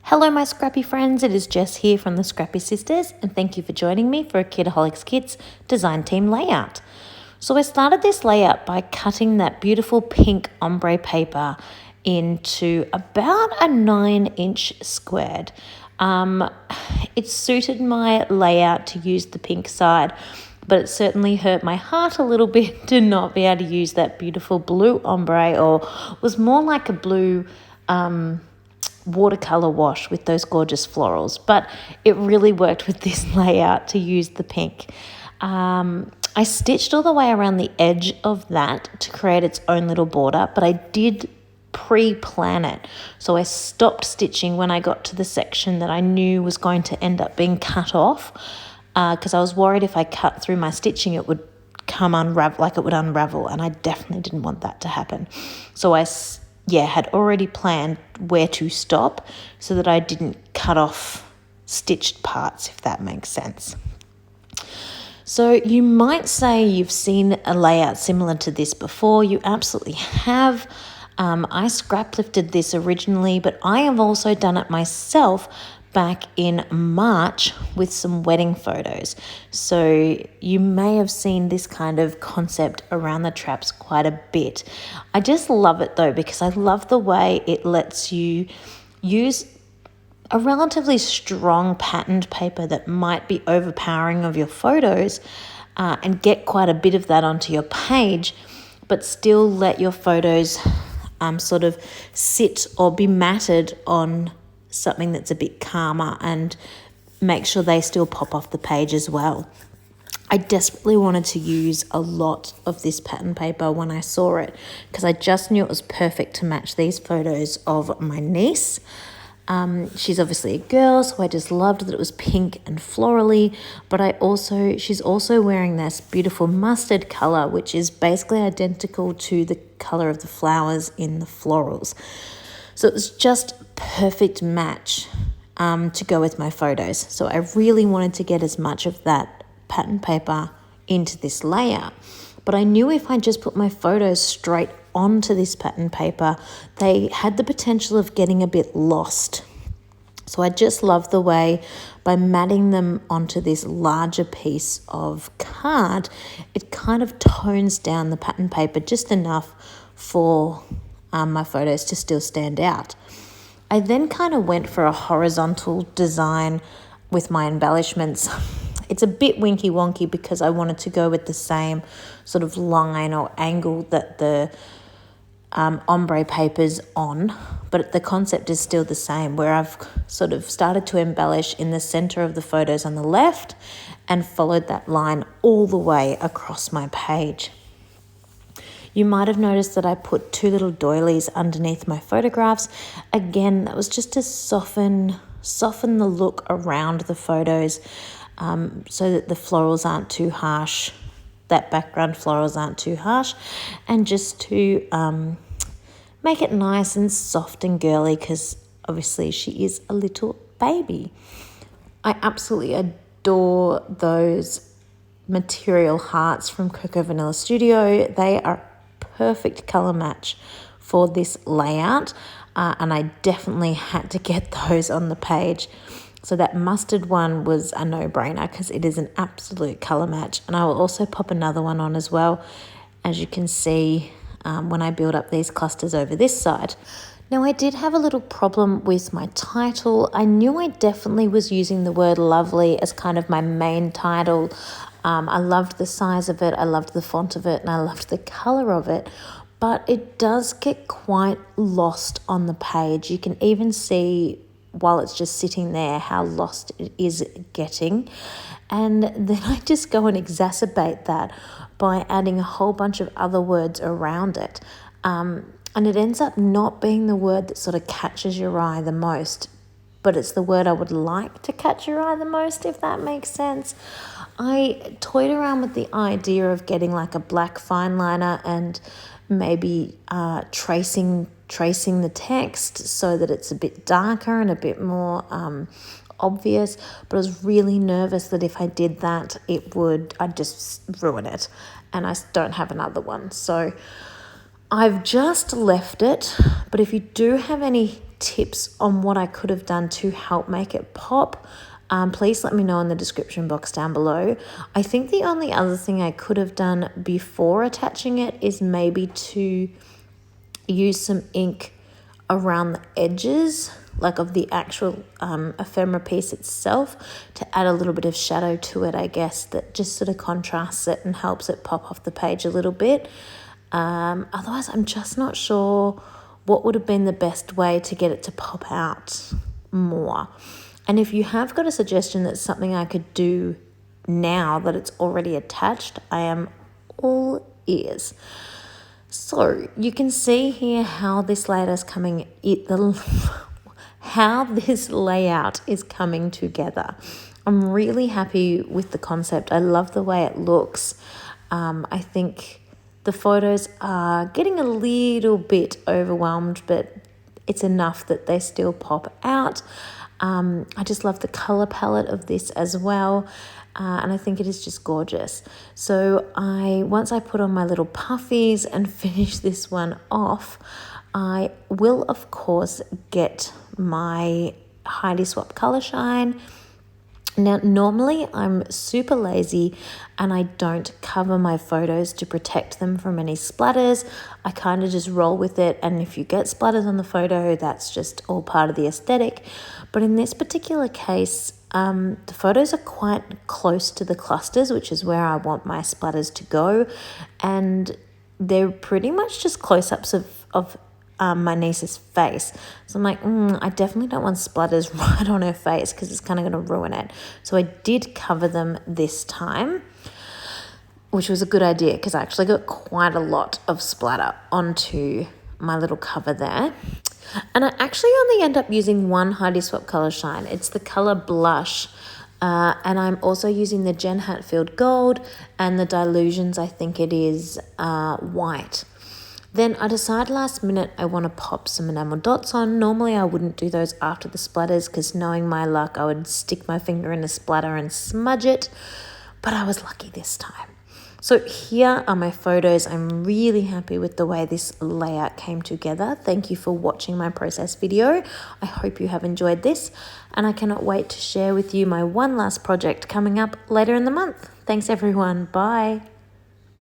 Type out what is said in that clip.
Hello my scrappy friends, it is Jess here from the Scrappy Sisters and thank you for joining me for a Kitaholic Kits design team layout. So I started this layout by cutting that beautiful pink ombre paper into about a 9-inch squared. It suited my layout to use the pink side, but it certainly hurt my heart a little bit to not be able to use that beautiful blue ombre, or was more like a blue watercolor wash with those gorgeous florals, but it really worked with this layout to use the pink. I stitched all the way around the edge of that to create its own little border, but I did pre-plan it. So I stopped stitching when I got to the section that I knew was going to end up being cut off, because I was worried if I cut through my stitching it would come unravel, like it would unravel, and I definitely didn't want that to happen. So I had already planned where to stop so that I didn't cut off stitched parts, if that makes sense. So you might say you've seen a layout similar to this before. You absolutely have. I scrap lifted this originally, but I have also done it myself back in March with some wedding photos. So you may have seen this kind of concept around the traps quite a bit. I just love it though, because I love the way it lets you use a relatively strong patterned paper that might be overpowering of your photos, and get quite a bit of that onto your page, but still let your photos sort of sit or be matted on something that's a bit calmer and make sure they still pop off the page as well. I desperately wanted to use a lot of this pattern paper when I saw it, because I just knew it was perfect to match these photos of my niece. She's obviously a girl, so I just loved that it was pink and florally, but she's also wearing this beautiful mustard color, which is basically identical to the color of the flowers in the florals. So it was just perfect match to go with my photos. So I really wanted to get as much of that pattern paper into this layout. But I knew if I just put my photos straight onto this pattern paper, they had the potential of getting a bit lost. So I just love the way by matting them onto this larger piece of card, it kind of tones down the pattern paper just enough for my photos to still stand out. I then kind of went for a horizontal design with my embellishments. It's a bit winky wonky because I wanted to go with the same sort of line or angle that the ombre paper's on, but the concept is still the same, where I've sort of started to embellish in the center of the photos on the left and followed that line all the way across my page. You might have noticed that I put 2 little doilies underneath my photographs. Again, that was just to soften the look around the photos, so that the florals aren't too harsh, that background florals aren't too harsh, and just to make it nice and soft and girly, because obviously she is a little baby. I absolutely adore those material hearts from Cocoa Vanilla Studio. They are perfect color match for this layout, and I definitely had to get those on the page. So that mustard one was a no-brainer because it is an absolute color match, and I will also pop another one on as well, as you can see when I build up these clusters over this side. Now I did have a little problem with my title. I knew I definitely was using the word lovely as kind of my main title. I loved the size of it, I loved the font of it, and I loved the color of it, but it does get quite lost on the page. You can even see while it's just sitting there how lost it is getting. And then I just go and exacerbate that by adding a whole bunch of other words around it. And it ends up not being the word that sort of catches your eye the most, but it's the word I would like to catch your eye the most, if that makes sense. I toyed around with the idea of getting like a black fine liner and maybe tracing the text so that it's a bit darker and a bit more obvious, but I was really nervous that if I did that I'd just ruin it, and I don't have another one. So I've just left it, but if you do have any tips on what I could have done to help make it pop, please let me know in the description box down below. I think the only other thing I could have done before attaching it is maybe to use some ink around the edges, like of the actual ephemera piece itself, to add a little bit of shadow to it, I guess, that just sort of contrasts it and helps it pop off the page a little bit. Otherwise, I'm just not sure what would have been the best way to get it to pop out more. And if you have got a suggestion that's something I could do now that it's already attached, I am all ears. So you can see here how this layout is coming, how this layout is coming together. I'm really happy with the concept. I love the way it looks. I think the photos are getting a little bit overwhelmed, but it's enough that they still pop out. I just love the color palette of this as well. And I think it is just gorgeous. So once I put on my little puffies and finish this one off, I will of course get my Heidi Swap Color Shine. Now, normally I'm super lazy and I don't cover my photos to protect them from any splatters. I kind of just roll with it, and if you get splatters on the photo, that's just all part of the aesthetic. But in this particular case, the photos are quite close to the clusters, which is where I want my splatters to go, and they're pretty much just close-ups of my niece's face. So I'm like, I definitely don't want splatters right on her face because it's kind of going to ruin it. So I did cover them this time, which was a good idea because I actually got quite a lot of splatter onto my little cover there. And I actually only end up using one Heidi Swap Color Shine. It's the color Blush. And I'm also using the Jen Hatfield Gold and the Dilutions, I think it is, White. Then I decided last minute I want to pop some enamel dots on. Normally I wouldn't do those after the splatters because knowing my luck, I would stick my finger in a splatter and smudge it. But I was lucky this time. So here are my photos. I'm really happy with the way this layout came together. Thank you for watching my process video. I hope you have enjoyed this, and I cannot wait to share with you my one last project coming up later in the month. Thanks everyone. Bye.